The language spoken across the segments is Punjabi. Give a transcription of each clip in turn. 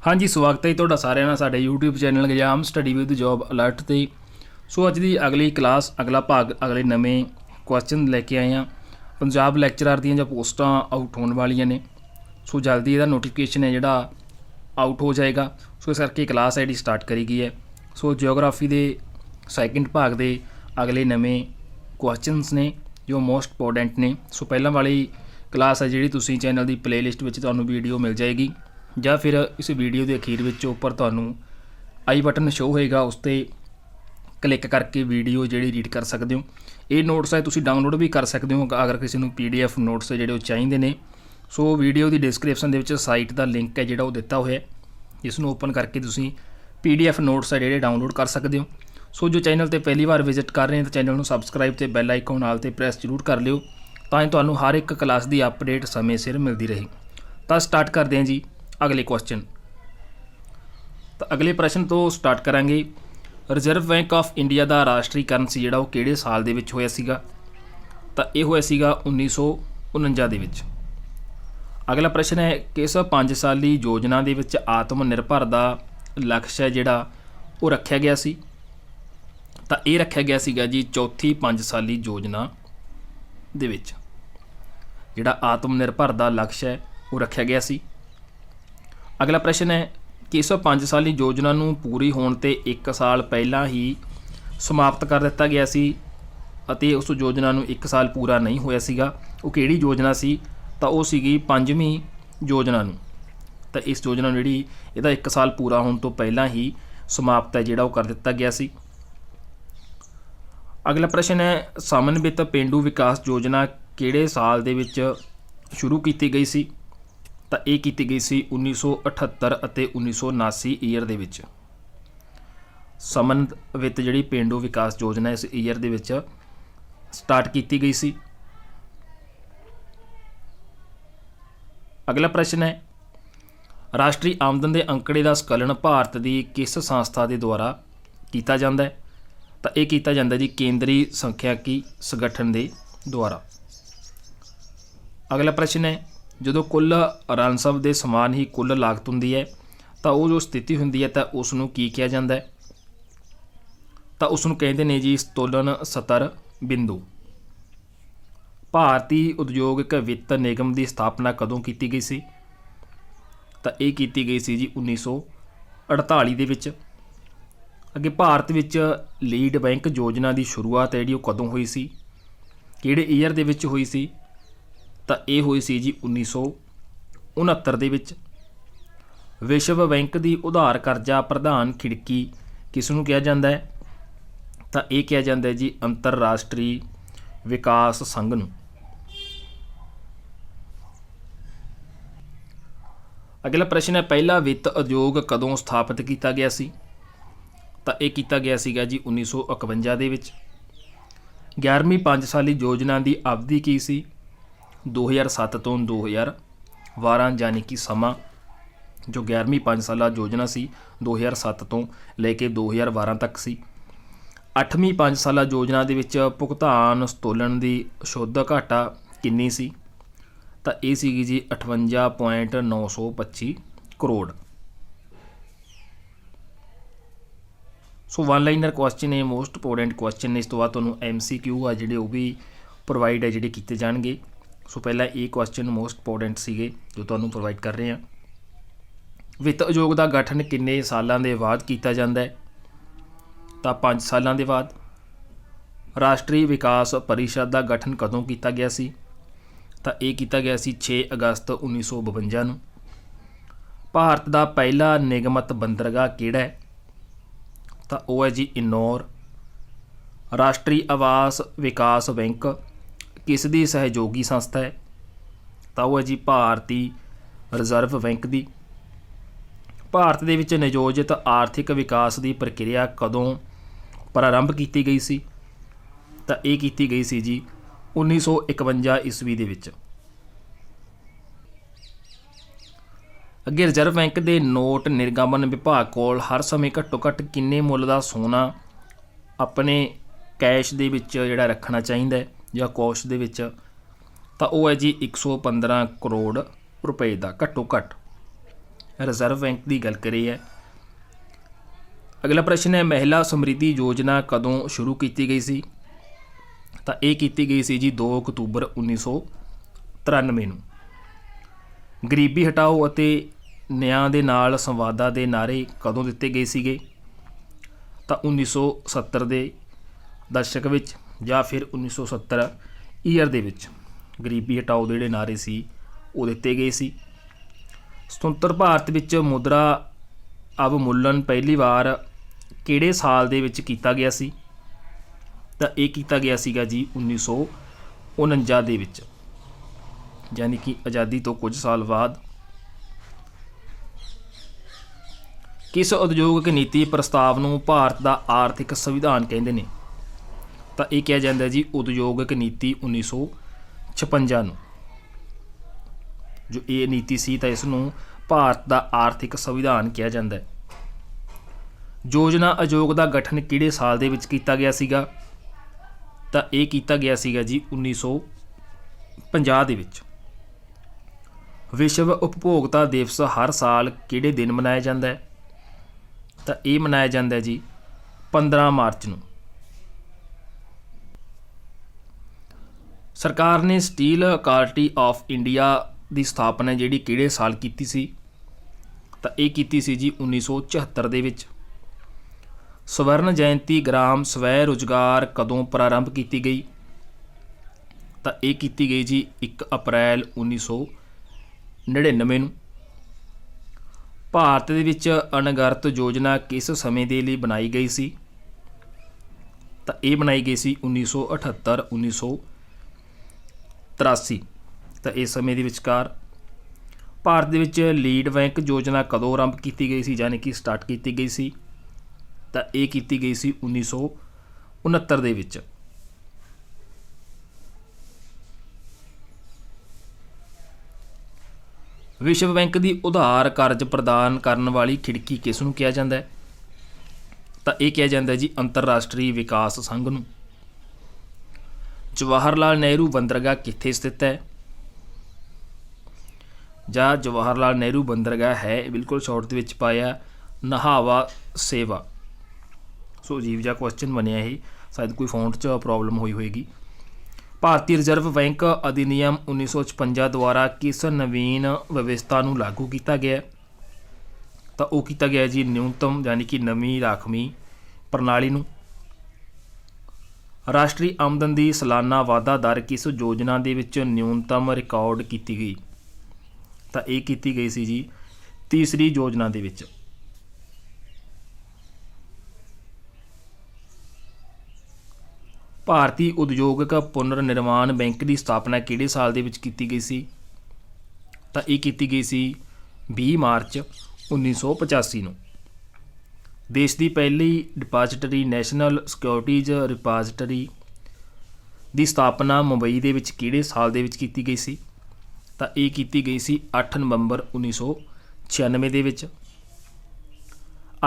हाँ जी, स्वागत है जी तुहाडा सारिਆਂ ਦਾ ਸਾਡੇ YouTube channel exam study with job alert ਤੇ। सो ਅੱਜ ਦੀ ਅਗਲੀ ਕਲਾਸ ਅਗਲਾ ਭਾਗ ਅਗਲੇ ਨਵੇਂ ਕੁਐਸਚਨ ਲੈ ਕੇ ਆਏ ਹਾਂ। ਪੰਜਾਬ ਲੈਕਚਰਰ ਦੀਆਂ ਜੋ ਪੋਸਟਾਂ ਆਊਟ ਹੋਣ ਵਾਲੀਆਂ ਨੇ, ਸੋ ਜਲਦੀ ਇਹਦਾ ਨੋਟੀਫਿਕੇਸ਼ਨ ਹੈ ਜਿਹੜਾ ਆਊਟ ਹੋ ਜਾਏਗਾ। ਸੋ ਇਸ ਕਰਕੇ ਕਲਾਸ ਜਿਹੜੀ ਸਟਾਰਟ ਕਰੀ ਗਈ ਹੈ। ਸੋ ਜਿਓਗ੍ਰਾਫੀ ਦੇ ਸੈਕਿੰਡ ਭਾਗ ਦੇ ਅਗਲੇ ਨਵੇਂ ਕੁਐਸਚਨਸ ਨੇ ਜੋ ਮੋਸਟ ਇੰਪੋਰਟੈਂਟ ਨੇ। ਸੋ ਪਹਿਲਾਂ ਵਾਲੀ ਕਲਾਸ ਹੈ ਜਿਹੜੀ ਤੁਸੀਂ ਚੈਨਲ ਦੀ ਪਲੇਲਿਸਟ ਵਿੱਚ ਤੁਹਾਨੂੰ ਵੀਡੀਓ ਮਿਲ ਜਾਏਗੀ, ਜਾਂ फिर इस वीडियो के अखीर में उपर तुहानू आई बटन शो होएगा, उस पर क्लिक करके वीडियो जी रीड कर सकते हो। ये नोट्स है तुसी डाउनलोड भी कर सकते हो अगर किसी को PDF नोट्स जोड़े चाहिए ने। सो वीडियो की डिस्क्रिप्शन के साइट का लिंक है जोड़ा दिता हुआ है, जिसनों ओपन करके तुसी PDF नोट्स है जोड़े डाउनलोड कर सकते हो। सो जो चैनल पर पहली बार विजिट कर रहे हैं तो चैनल को सबसक्राइब तो बैल आइकन नाल ते प्रेस जरूर कर लियो, ताकि तुहानू हर एक क्लास की अपडेट समय सिर मिलती रहे। तो स्टार्ट करते हैं जी अगले क्वेश्चन। तो अगले प्रश्न तो स्टार्ट करांगे। रिजर्व बैंक ऑफ इंडिया का राष्ट्रीयकरण सी जिहड़ा वो किहड़े साल दे विच होया सीगा? तो ये होया सीगा 1949 दे विच। अगला प्रश्न है किस 5 साली योजना दे विच आत्म निर्भर दा लक्ष्य है जिहड़ा वो रखा गया सी? तो ये रखा गया सीगा जी चौथी 5 साली योजना दे विच जिहड़ा आत्म निर्भर दा लक्ष्य है वो रखा गया सी। अगला प्रश्न है कि इस 5 साली योजना नूं पूरी होने ते 1 साल पहला ही समाप्त कर दिता गया सी अते उस योजना नूं 1 साल पूरा नहीं होया सीगा। वो किहड़ी योजना सी? तो वो सीगी 5वीं योजना नूं। तो इस योजना नूं जिहड़ी इहदा 1 साल पूरा होने तो पहला ही समाप्त है जिहड़ा वो कर दिता गया सी। अगला प्रश्न है समन्वित पेंडू विकास योजना किहड़े साल दे विच शुरू की गई सी? तो ये की गई सी 1978 ਅਤੇ 1979 ईयर ਦੇ ਵਿੱਚ। ਸਮਨਵਿਤ ਜਿਹੜੀ ਪੇਂਡੂ ਵਿਕਾਸ ਯੋਜਨਾ ਇਸ ईयर ਦੇ ਵਿੱਚ ਸਟਾਰਟ ਕੀਤੀ ਗਈ ਸੀ। ਅਗਲਾ ਪ੍ਰਸ਼ਨ ਹੈ ਰਾਸ਼ਟਰੀ ਆਮਦਨ ਦੇ ਅੰਕੜੇ ਦਾ ਸਕਲਨ ਭਾਰਤ ਦੀ ਕਿਸ ਸੰਸਥਾ ਦੇ ਦੁਆਰਾ ਕੀਤਾ ਜਾਂਦਾ ਹੈ? ਤਾਂ ਇਹ ਕੀਤਾ ਜਾਂਦਾ ਜੀ ਕੇਂਦਰੀ ਸੰਖਿਆਕੀ ਸੰਗਠਨ ਦੇ ਦੁਆਰਾ। ਅਗਲਾ ਪ੍ਰਸ਼ਨ ਹੈ ਜਦੋਂ ਕੁੱਲ ਰਾਜਸਵ ਦੇ ਸਮਾਨ ਹੀ ਕੁੱਲ ਲਾਗਤ ਹੁੰਦੀ ਹੈ ਤਾਂ ਉਹ ਜੋ ਸਥਿਤੀ ਹੁੰਦੀ ਹੈ ਤਾਂ ਉਸ ਨੂੰ ਕੀ ਕਿਹਾ ਜਾਂਦਾ ਹੈ? ਤਾਂ ਉਸ ਨੂੰ ਕਹਿੰਦੇ ਨੇ ਜੀ ਸਤੁਲਨ ਸਤਰ ਬਿੰਦੂ। ਭਾਰਤੀ ਉਦਯੋਗਿਕ ਵਿੱਤ ਨਿਗਮ ਦੀ ਸਥਾਪਨਾ ਕਦੋਂ ਕੀਤੀ ਗਈ ਸੀ? ਤਾਂ ਇਹ ਕੀਤੀ ਗਈ ਸੀ ਜੀ 1948 ਦੇ ਵਿੱਚ। ਅੱਗੇ ਭਾਰਤ ਵਿੱਚ ਲੀਡ ਬੈਂਕ ਯੋਜਨਾ ਦੀ ਸ਼ੁਰੂਆਤ ਜਿਹੜੀ ਉਹ ਕਦੋਂ ਹੋਈ ਸੀ? ਕਿਹੜੇ ਈਅਰ ਦੇ ਵਿੱਚ ਹੋਈ ਸੀ? ਤਾਂ ਇਹ ਹੋਈ ਸੀ ਜੀ 1969 ਦੇ ਵਿੱਚ। ਵਿਸ਼ਵ ਬੈਂਕ ਦੀ ਉਧਾਰ ਕਰਜ਼ਾ ਪ੍ਰਧਾਨ ਖਿੜਕੀ ਕਿਸ ਨੂੰ ਕਿਹਾ ਜਾਂਦਾ ਹੈ? ਤਾਂ ਇਹ ਕਿਹਾ ਜਾਂਦਾ ਹੈ ਜੀ ਅੰਤਰਰਾਸ਼ਟਰੀ ਵਿਕਾਸ ਸੰਘ ਨੂੰ। ਅਗਲਾ ਪ੍ਰਸ਼ਨ ਹੈ ਪਹਿਲਾ ਵਿੱਤ ਉਦਯੋਗ ਕਦੋਂ ਸਥਾਪਿਤ ਕੀਤਾ ਗਿਆ ਸੀ? ਤਾਂ ਇਹ ਕੀਤਾ ਗਿਆ ਸੀਗਾ ਜੀ 1951 ਦੇ ਵਿੱਚ। 11ਵੀਂ 5 ਸਾਲੀ ਯੋਜਨਾ ਦੀ ਅਵਧੀ ਕੀ ਸੀ? 2007 ਤੋਂ 2012 यानी कि समा जो 11ਵੀਂ 5 ਸਾਲਾ योजना सी 2007 ਤੋਂ ਲੈ ਕੇ 2012 ਤੱਕ ਸੀ। 8ਵੀਂ 5 ਸਾਲਾ योजना ਦੇ ਵਿੱਚ ਭੁਗਤਾਨ ਸਤੋਲਨ ਦੀ ਸ਼ੁੱਧ ਘਾਟਾ ਕਿੰਨੀ ਸੀ? ਤਾਂ ਇਹ ਸੀਗੀ ਜੀ 58.925 ਕਰੋੜ। ਸੋ ਵਨ ਲਾਈਨਰ ਕੁਐਸਚਨ ਹੈ, ਮੋਸਟ ਇੰਪੋਰਟੈਂਟ ਕੁਐਸਚਨ ਨੇ। ਇਸ ਤੋਂ ਬਾਅਦ ਤੁਹਾਨੂੰ MCQ ਆ ਜਿਹੜੇ ਉਹ ਵੀ ਪ੍ਰੋਵਾਈਡ ਹੈ ਜਿਹੜੇ ਕੀਤੇ ਜਾਣਗੇ। ਸੋ ਪਹਿਲਾਂ ਇਹ ਕੁਐਸਚਨ ਮੋਸਟ ਇੰਪੋਰਟੈਂਟ ਸੀਗੇ ਜੋ ਤੁਹਾਨੂੰ ਪ੍ਰੋਵਾਈਡ ਕਰ ਰਹੇ ਹਾਂ। ਵਿੱਤ ਉਦਯੋਗ ਦਾ ਗਠਨ ਕਿੰਨੇ ਸਾਲਾਂ ਦੇ ਬਾਅਦ ਕੀਤਾ ਜਾਂਦਾ ਹੈ? ਤਾਂ 5 ਸਾਲਾਂ ਦੇ ਬਾਅਦ। ਰਾਸ਼ਟਰੀ ਵਿਕਾਸ ਪਰਿਸ਼ਦ ਦਾ ਗਠਨ ਕਦੋਂ ਕੀਤਾ ਗਿਆ ਸੀ? ਤਾਂ ਇਹ ਕੀਤਾ ਗਿਆ ਸੀ 6 ਅਗਸਤ 1952 ਨੂੰ। ਭਾਰਤ ਦਾ ਪਹਿਲਾ ਨਿਗਮਤ ਬੰਦਰਗਾਹ ਕਿਹੜਾ ਹੈ? ਤਾਂ ਉਹ ਹੈ ਜੀ ਇੰਦੌਰ। ਰਾਸ਼ਟਰੀ ਆਵਾਸ ਵਿਕਾਸ ਬੈਂਕ किस दी सहयोगी संस्था है? तो वो है जी भारती रिजर्व बैंक दी। भारत दे विच नियोजित आर्थिक विकास की प्रक्रिया कदों प्रारंभ की गई सी? तो ये की गई सी जी 1951 ईस्वी दे विच। अगे रिजर्व बैंक के नोट निर्गमन विभाग कोल हर समय घट्टो घट्ट किन्ने मुੱਲ ਦਾ सोना अपने कैश दे विच जिहड़ा रखना चाहिए ਜਾਂ ਕੋਸ਼ ਦੇ ਵਿੱਚ? ਤਾਂ ਉਹ ਹੈ ਜੀ 115 ਕਰੋੜ ਰੁਪਏ ਦਾ ਘੱਟੋ ਘੱਟ। रिजर्व बैंक की गल करी है। अगला प्रश्न है महिला समृद्धि योजना कदों शुरू की गई सी? तो ये की गई सी जी 2 अक्तूबर 1993 ਨੂੰ। गरीबी हटाओ ਅਤੇ ਨਿਆਂ ਦੇ ਨਾਲ ਸੰਵਾਦਾਂ ਦੇ ਨਾਅਰੇ ਕਦੋਂ ਦਿੱਤੇ ਗਏ ਸੀਗੇ? ਤਾਂ 1970 ਦੇ ਦਸ਼ਕ ਵਿੱਚ ਜਾਂ ਫਿਰ 1970 ਈਅਰ ਦੇ ਵਿੱਚ ਗਰੀਬੀ ਹਟਾਓ ਦੇ ਜਿਹੜੇ ਨਾਅਰੇ ਸੀ ਉਹ ਦਿੱਤੇ ਗਏ ਸੀ। ਸੁਤੰਤਰ ਭਾਰਤ ਵਿੱਚ ਮੁਦਰਾ ਅਵਮੂਲਨ ਪਹਿਲੀ ਵਾਰ ਕਿਹੜੇ ਸਾਲ ਦੇ ਵਿੱਚ ਕੀਤਾ ਗਿਆ ਸੀ? ਤਾਂ ਇਹ ਕੀਤਾ ਗਿਆ ਸੀਗਾ ਜੀ 1949 ਦੇ ਵਿੱਚ, ਯਾਨੀ ਕਿ ਆਜ਼ਾਦੀ ਤੋਂ ਕੁਝ ਸਾਲ ਬਾਅਦ। ਕਿਸ ਉਦਯੋਗਿਕ ਨੀਤੀ ਪ੍ਰਸਤਾਵ ਨੂੰ ਭਾਰਤ ਦਾ ਆਰਥਿਕ ਸੰਵਿਧਾਨ ਕਹਿੰਦੇ ਨੇ? ਤਾਂ ਇਹ ਕਿਹਾ ਜਾਂਦਾ ਜੀ ਉਦਯੋਗਿਕ ਨੀਤੀ 1956 ਨੂੰ। ਜੋ ਇਹ ਨੀਤੀ ਸੀ ਤਾਂ ਇਸ ਨੂੰ ਭਾਰਤ ਦਾ ਆਰਥਿਕ ਸੰਵਿਧਾਨ ਕਿਹਾ ਜਾਂਦਾ ਹੈ। ਯੋਜਨਾ ਆਯੋਗ ਦਾ ਗਠਨ ਕਿਹੜੇ ਸਾਲ ਦੇ ਵਿੱਚ ਕੀਤਾ ਗਿਆ ਸੀਗਾ? ਤਾਂ ਇਹ ਕੀਤਾ ਗਿਆ ਸੀਗਾ ਜੀ 1950 ਦੇ ਵਿੱਚ। ਵਿਸ਼ਵ ਉਪਭੋਗਤਾ ਦਿਵਸ ਹਰ ਸਾਲ ਕਿਹੜੇ ਦਿਨ ਮਨਾਇਆ ਜਾਂਦਾ ਹੈ? ਤਾਂ ਇਹ ਮਨਾਇਆ ਜਾਂਦਾ ਹੈ ਜੀ 15 ਮਾਰਚ ਨੂੰ। ਸਰਕਾਰ ਨੇ ਸਟੀਲ ਅਥਾਰਟੀ ਆਫ ਇੰਡੀਆ ਦੀ ਸਥਾਪਨਾ ਜਿਹੜੀ ਕਿਹੜੇ ਸਾਲ ਕੀਤੀ ਸੀ? ਤਾਂ ਇਹ ਕੀਤੀ ਸੀ ਜੀ 1974 ਦੇ ਵਿੱਚ। ਸਵਰਨ ਜਯੰਤੀ ਗ੍ਰਾਮ ਸਵੈ ਰੁਜ਼ਗਾਰ ਕਦੋਂ ਪ੍ਰਾਰੰਭ ਕੀਤੀ ਗਈ? ਤਾਂ ਇਹ ਕੀਤੀ ਗਈ ਜੀ 1 ਅਪ੍ਰੈਲ 1999 ਨੂੰ। ਭਾਰਤ ਦੇ ਵਿੱਚ ਅਣਗਿਣਤ ਯੋਜਨਾ ਕਿਸ ਸਮੇਂ ਦੇ ਲਈ ਬਣਾਈ ਗਈ ਸੀ? ਤਾਂ ਇਹ ਬਣਾਈ ਗਈ ਸੀ 1978 1983। ਤਾਂ ਇਸ ਸਮੇਂ ਦੇ ਵਿਚਕਾਰ ਭਾਰਤ ਦੇ ਵਿੱਚ ਲੀਡ ਬੈਂਕ ਯੋਜਨਾ ਕਦੋਂ ਆਰੰਭ ਕੀਤੀ ਗਈ ਸੀ, ਯਾਨੀ ਕਿ ਸਟਾਰਟ ਕੀਤੀ ਗਈ ਸੀ? ਤਾਂ ਇਹ ਕੀਤੀ ਗਈ ਸੀ 1969 ਦੇ ਵਿੱਚ। ਵਿਸ਼ਵ ਬੈਂਕ ਦੀ ਉਧਾਰ ਕਰਜ਼ ਪ੍ਰਦਾਨ ਕਰਨ ਵਾਲੀ ਖਿੜਕੀ ਕਿਸ ਨੂੰ ਕਿਹਾ ਜਾਂਦਾ ਹੈ? ਤਾਂ ਇਹ ਕਿਹਾ ਜਾਂਦਾ ਜੀ ਅੰਤਰਰਾਸ਼ਟਰੀ ਵਿਕਾਸ ਸੰਘ ਨੂੰ। ਜਵਾਹਰ ਲਾਲ ਨਹਿਰੂ ਬੰਦਰਗਾਹ ਕਿੱਥੇ ਸਥਿਤ ਹੈ? ਜਾਂ ਜਵਾਹਰ ਲਾਲ ਨਹਿਰੂ ਬੰਦਰਗਾਹ ਹੈ ਬਿਲਕੁਲ ਸ਼ਾਰਟ ਦੇ ਵਿੱਚ ਪਾਇਆ ਨਹਾਵਾ ਸੇਵਾ। ਸੋ ਅਜੀਬ ਜਿਹਾ ਕੁਐਸਚਨ ਬਣਿਆ ਇਹ, ਸ਼ਾਇਦ ਕੋਈ ਫੌਂਟ 'ਚ ਪ੍ਰੋਬਲਮ ਹੋਈ ਹੋਏਗੀ। ਭਾਰਤੀ ਰਿਜ਼ਰਵ ਬੈਂਕ ਅਧਿਨਿਯਮ 1956 ਦੁਆਰਾ ਕਿਸ ਨਵੀਨ ਵਿਵਸਥਾ ਨੂੰ ਲਾਗੂ ਕੀਤਾ ਗਿਆ? ਤਾਂ ਉਹ ਕੀਤਾ ਗਿਆ ਜੀ ਨਿਊਨਤਮ ਯਾਨੀ ਕਿ ਨਵੀਂ ਰਾਖਵੀਂ ਪ੍ਰਣਾਲੀ ਨੂੰ। ਰਾਸ਼ਟਰੀ ਆਮਦਨ ਦੀ ਸਾਲਾਨਾ ਵਾਧਾ ਦਰ ਕਿਸ ਯੋਜਨਾ ਦੇ ਵਿੱਚ ਨਿਊਨਤਮ ਰਿਕਾਰਡ ਕੀਤੀ ਗਈ? ਤਾਂ ਇਹ ਕੀਤੀ ਗਈ ਸੀ ਜੀ ਤੀਸਰੀ ਯੋਜਨਾ ਦੇ ਵਿੱਚ। ਭਾਰਤੀ ਉਦਯੋਗਿਕ ਪੁਨਰ ਨਿਰਮਾਣ ਬੈਂਕ ਦੀ ਸਥਾਪਨਾ ਕਿਹੜੇ ਸਾਲ ਦੇ ਵਿੱਚ ਕੀਤੀ ਗਈ ਸੀ? ਤਾਂ ਇਹ ਕੀਤੀ ਗਈ ਸੀ 20 ਮਾਰਚ 1985 ਨੂੰ। ਦੇਸ਼ ਦੀ ਪਹਿਲੀ ਡਿਪਾਜ਼ਿਟਰੀ ਨੈਸ਼ਨਲ ਸਿਕਿਉਰਿਟੀਜ਼ ਰਿਪਾਜ਼ਿਟਰੀ ਦੀ ਸਥਾਪਨਾ ਮੁੰਬਈ ਦੇ ਵਿੱਚ ਕਿਹੜੇ ਸਾਲ ਦੇ ਵਿੱਚ ਕੀਤੀ ਗਈ ਸੀ? ਤਾਂ ਇਹ ਕੀਤੀ ਗਈ ਸੀ 8 ਨਵੰਬਰ 1996 ਦੇ ਵਿੱਚ।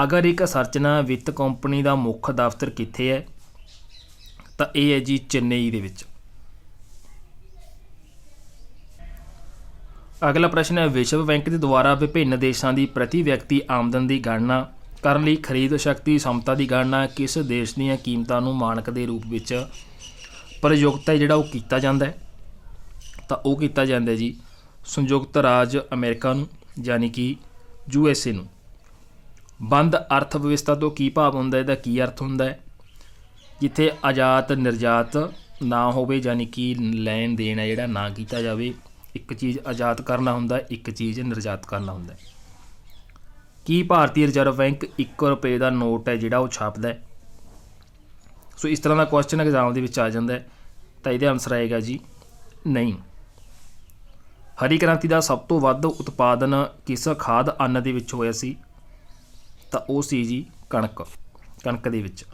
ਅਗਰ ਇੱਕ ਸਰਚਨਾ ਵਿੱਤ ਕੰਪਨੀ ਦਾ ਮੁੱਖ ਦਫ਼ਤਰ ਕਿੱਥੇ ਹੈ? ਤਾਂ ਇਹ ਹੈ ਜੀ ਚੇਨਈ ਦੇ ਵਿੱਚ। ਅਗਲਾ ਪ੍ਰਸ਼ਨ ਹੈ ਵਿਸ਼ਵ ਬੈਂਕ ਦੇ ਦੁਆਰਾ ਵਿਭਿੰਨ ਦੇਸ਼ਾਂ ਦੀ ਪ੍ਰਤੀ ਵਿਅਕਤੀ ਆਮਦਨ ਦੀ ਗਣਨਾ ਕਰਨ ਲਈ ਖਰੀਦ ਸ਼ਕਤੀ ਸਮਤਾ ਦੀ ਗਣਨਾ ਕਿਸ ਦੇਸ਼ ਦੀਆਂ ਕੀਮਤਾਂ ਨੂੰ ਮਾਨਕ ਦੇ ਰੂਪ ਵਿੱਚ ਪ੍ਰਯੁਕਤ ਹੈ ਜਿਹੜਾ ਉਹ ਕੀਤਾ ਜਾਂਦਾ ਹੈ? ਤਾਂ ਉਹ ਕੀਤਾ ਜਾਂਦਾ ਜੀ ਸੰਯੁਕਤ ਰਾਜ ਅਮਰੀਕਾ ਨੂੰ, ਯਾਨੀ ਕਿ USA ਨੂੰ। ਬੰਦ ਅਰਥ ਵਿਵਸਥਾ ਤੋਂ ਕੀ ਭਾਵ ਹੁੰਦਾ, ਇਹਦਾ ਕੀ ਅਰਥ ਹੁੰਦਾ ਹੈ? ਜਿੱਥੇ ਆਯਾਤ ਨਿਰਯਾਤ ਨਾ ਹੋਵੇ, ਯਾਨੀ ਕਿ ਲੈਣ ਦੇਣ ਹੈ ਜਿਹੜਾ ਨਾ ਕੀਤਾ ਜਾਵੇ। ਇੱਕ ਚੀਜ਼ ਆਯਾਤ ਕਰਨਾ ਹੁੰਦਾ, ਇੱਕ ਚੀਜ਼ ਨਿਰਯਾਤ ਕਰਨਾ ਹੁੰਦਾ। ਕੀ ਭਾਰਤੀ ਰਿਜ਼ਰਵ ਬੈਂਕ 1 ਰੁਪਏ ਦਾ ਨੋਟ ਹੈ ਜਿਹੜਾ ਉਹ ਛਾਪਦਾ ਹੈ? ਸੋ ਇਸ ਤਰ੍ਹਾਂ ਦਾ ਕੁਐਸਚਨ ਐਗਜ਼ਾਮ ਦੇ ਵਿੱਚ ਆ ਜਾਂਦਾ ਹੈ। ਤਾਂ ਇਹਦਾ ਆਨਸਰ ਆਏਗਾ ਜੀ ਨਹੀਂ। ਹਰੀ ਕ੍ਰਾਂਤੀ ਦਾ ਸਭ ਤੋਂ ਵੱਧ ਉਤਪਾਦਨ ਕਿਸ ਖਾਦ ਅੰਨ ਦੇ ਵਿੱਚ ਹੋਇਆ ਸੀ? ਤਾਂ ਉਹ ਸੀ ਜੀ ਕਣਕ ਦੇ ਵਿੱਚ।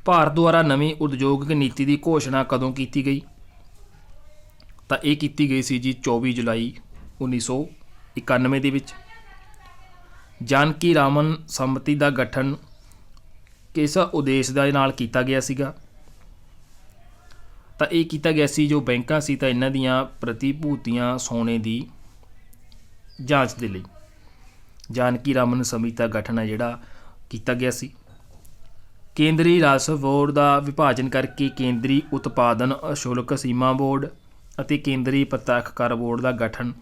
ਭਾਰਤ ਦੁਆਰਾ ਨਵੀਂ ਉਦਯੋਗਿਕ ਨੀਤੀ ਦੀ ਘੋਸ਼ਣਾ ਕਦੋਂ ਕੀਤੀ ਗਈ? ਤਾਂ ਇਹ ਕੀਤੀ ਗਈ ਸੀ ਜੀ 24 ਜੁਲਾਈ 1991 ਦੇ ਵਿੱਚ। ਜਾਨਕੀ ਰਾਮਨ ਸੰਮਤੀ ਦਾ ਗਠਨ ਕਿਸ ਉਦੇਸ਼ ਦੇ ਨਾਲ ਕੀਤਾ ਗਿਆ ਸੀਗਾ? ਤਾਂ ਇਹ ਕੀਤਾ ਗਿਆ ਸੀ ਜੋ ਬੈਂਕਾਂ ਸੀ ਤਾਂ ਇਹਨਾਂ ਦੀਆਂ ਪ੍ਰਤੀਭੂਤੀਆਂ ਸੋਨੇ ਦੀ ਜਾਂਚ ਦੇ ਲਈ ਜਾਨਕੀ ਰਾਮਨ ਸਮਿਤੀ ਦਾ ਗਠਨ ਹੈ ਜਿਹੜਾ ਕੀਤਾ ਗਿਆ ਸੀ। ਕੇਂਦਰੀ ਰਾਜਸਵ ਬੋਰਡ ਦਾ ਵਿਭਾਜਨ ਕਰਕੇ ਕੇਂਦਰੀ ਉਤਪਾਦਨ ਸ਼ੁਲਕ ਸੀਮਾ ਬੋਰਡ ਅਤੇ ਕੇਂਦਰੀ ਪ੍ਰਤੱਖ ਕਰ ਬੋਰਡ ਦਾ ਗਠਨ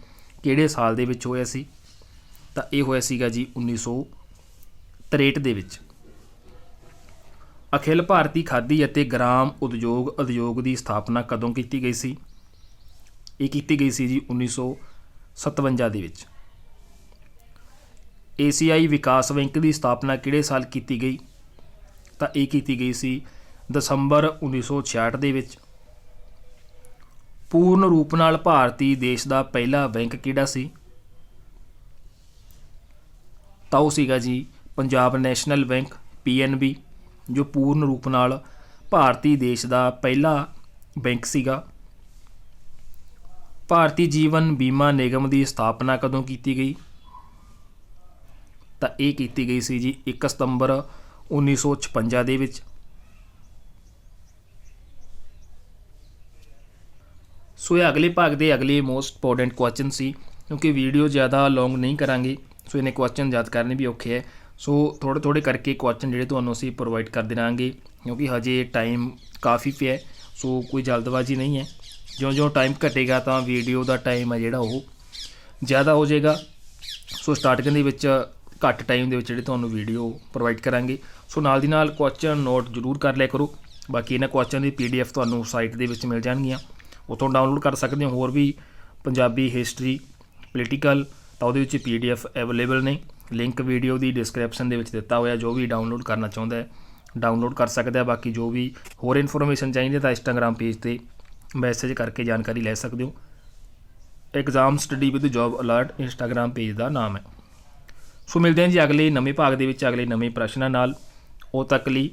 ਕਿਹੜੇ ਸਾਲ ਦੇ ਵਿੱਚ ਹੋਇਆ ਸੀ? ਤਾਂ ਇਹ ਹੋਇਆ ਸੀਗਾ ਜੀ 1963 ਦੇ ਵਿੱਚ। ਅਖਿਲ ਭਾਰਤੀ ਖਾਦੀ ਅਤੇ ਗ੍ਰਾਮ ਉਦਯੋਗ ਦੀ ਸਥਾਪਨਾ ਕਦੋਂ ਕੀਤੀ ਗਈ ਸੀ? ਇਹ ਕੀਤੀ ਗਈ ਸੀ ਜੀ 1957 ਦੇ ਵਿੱਚ। ਏਸ਼ੀਆਈ ਵਿਕਾਸ ਬੈਂਕ ਦੀ ਸਥਾਪਨਾ ਕਿਹੜੇ ਸਾਲ ਕੀਤੀ ਗਈ? ਤਾਂ ਇਹ ਕੀਤੀ ਗਈ ਸੀ ਦਸੰਬਰ 1966 ਦੇ ਵਿੱਚ। ਪੂਰਨ ਰੂਪ ਨਾਲ ਭਾਰਤੀ ਦੇਸ਼ ਦਾ ਪਹਿਲਾ ਬੈਂਕ ਕਿਹੜਾ ਸੀ? ਤਾਂ ਉਹ ਸੀਗਾ ਜੀ ਪੰਜਾਬ ਨੈਸ਼ਨਲ ਬੈਂਕ PNB, ਜੋ ਪੂਰਨ ਰੂਪ ਨਾਲ ਭਾਰਤੀ ਦੇਸ਼ ਦਾ ਪਹਿਲਾ ਬੈਂਕ ਸੀਗਾ। ਭਾਰਤੀ ਜੀਵਨ ਬੀਮਾ ਨਿਗਮ ਦੀ ਸਥਾਪਨਾ ਕਦੋਂ ਕੀਤੀ ਗਈ? ਤਾਂ ਇਹ ਕੀਤੀ ਗਈ ਸੀ ਜੀ 1 ਸਤੰਬਰ 1956 ਦੇ ਵਿੱਚ। ਸੋ ਇਹ ਅਗਲੇ ਭਾਗ ਦੇ ਅਗਲੇ ਮੋਸਟ ਇੰਪੋਰਟੈਂਟ ਕੁਐਸਚਨ ਸੀ, ਕਿਉਂਕਿ ਵੀਡੀਓ ਜ਼ਿਆਦਾ ਲੌਂਗ ਨਹੀਂ ਕਰਾਂਗੇ, ਸੋ ਇਹਨੇ ਕੁਐਸਚਨ ਯਾਦ ਕਰਨੇ ਵੀ ਔਖੇ ਹੈ। ਸੋ ਥੋੜ੍ਹੇ ਕਰਕੇ ਕੁਐਸਚਨ ਜਿਹੜੇ ਤੁਹਾਨੂੰ ਅਸੀਂ ਪ੍ਰੋਵਾਈਡ ਕਰਦੇ ਰਹਾਂਗੇ, ਕਿਉਂਕਿ ਹਜੇ ਟਾਈਮ ਕਾਫੀ ਪਿਆ, ਸੋ ਕੋਈ ਜਲਦਬਾਜ਼ੀ ਨਹੀਂ ਹੈ। ਜਿਉਂ ਟਾਈਮ ਘਟੇਗਾ ਤਾਂ ਵੀਡੀਓ ਦਾ ਟਾਈਮ ਹੈ ਜਿਹੜਾ ਉਹ ਜ਼ਿਆਦਾ ਹੋ ਜਾਏਗਾ। ਸੋ ਸਟਾਰਟਿੰਗ ਦੇ ਵਿੱਚ ਘੱਟ ਟਾਈਮ ਦੇ ਵਿੱਚ ਜਿਹੜੇ ਤੁਹਾਨੂੰ ਵੀਡੀਓ ਪ੍ਰੋਵਾਈਡ ਕਰਾਂਗੇ। ਸੋ ਨਾਲ ਦੀ ਨਾਲ ਕੁਐਸਚਨ ਨੋਟ ਜ਼ਰੂਰ ਕਰ ਲਿਆ ਕਰੋ। ਬਾਕੀ ਇਹਨਾਂ ਕੁਐਸਚਨ ਦੀ PDF ਤੁਹਾਨੂੰ ਸਾਈਟ ਦੇ ਵਿੱਚ ਮਿਲ ਜਾਣਗੀਆਂ, ਉੱਥੋਂ ਡਾਊਨਲੋਡ ਕਰ ਸਕਦੇ ਹੋ। ਹੋਰ ਵੀ ਪੰਜਾਬੀ ਹਿਸਟਰੀ, ਪੋਲੀਟੀਕਲ, ਤਾਂ ਉਹਦੇ ਵਿੱਚ PDF ਅਵੇਲੇਬਲ ਨੇ। ਲਿੰਕ ਵੀਡੀਓ ਦੀ ਡਿਸਕ੍ਰਿਪਸ਼ਨ ਦੇ ਵਿੱਚ ਦਿੱਤਾ ਹੋਇਆ, ਜੋ ਵੀ ਡਾਊਨਲੋਡ ਕਰਨਾ ਚਾਹੁੰਦਾ ਹੈ ਡਾਊਨਲੋਡ ਕਰ ਸਕਦਾ ਹੈ। ਬਾਕੀ ਜੋ ਵੀ ਹੋਰ ਇਨਫੋਰਮੇਸ਼ਨ ਚਾਹੀਦੀ ਤਾਂ ਇੰਸਟਾਗ੍ਰਾਮ ਪੇਜ 'ਤੇ ਮੈਸੇਜ ਕਰਕੇ ਜਾਣਕਾਰੀ ਲੈ ਸਕਦੇ ਹੋ। Exam study with job alert Instagram page ਦਾ ਨਾਮ ਹੈ। ਸੋ ਮਿਲਦੇ ਹਾਂ ਜੀ ਅਗਲੇ ਨਵੇਂ ਭਾਗ ਦੇ ਵਿੱਚ ਅਗਲੇ ਨਵੇਂ ਪ੍ਰਸ਼ਨਾਂ ਨਾਲ। ਉਦੋਂ ਤੱਕ ਲਈ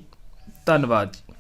ਧੰਨਵਾਦ ਜੀ।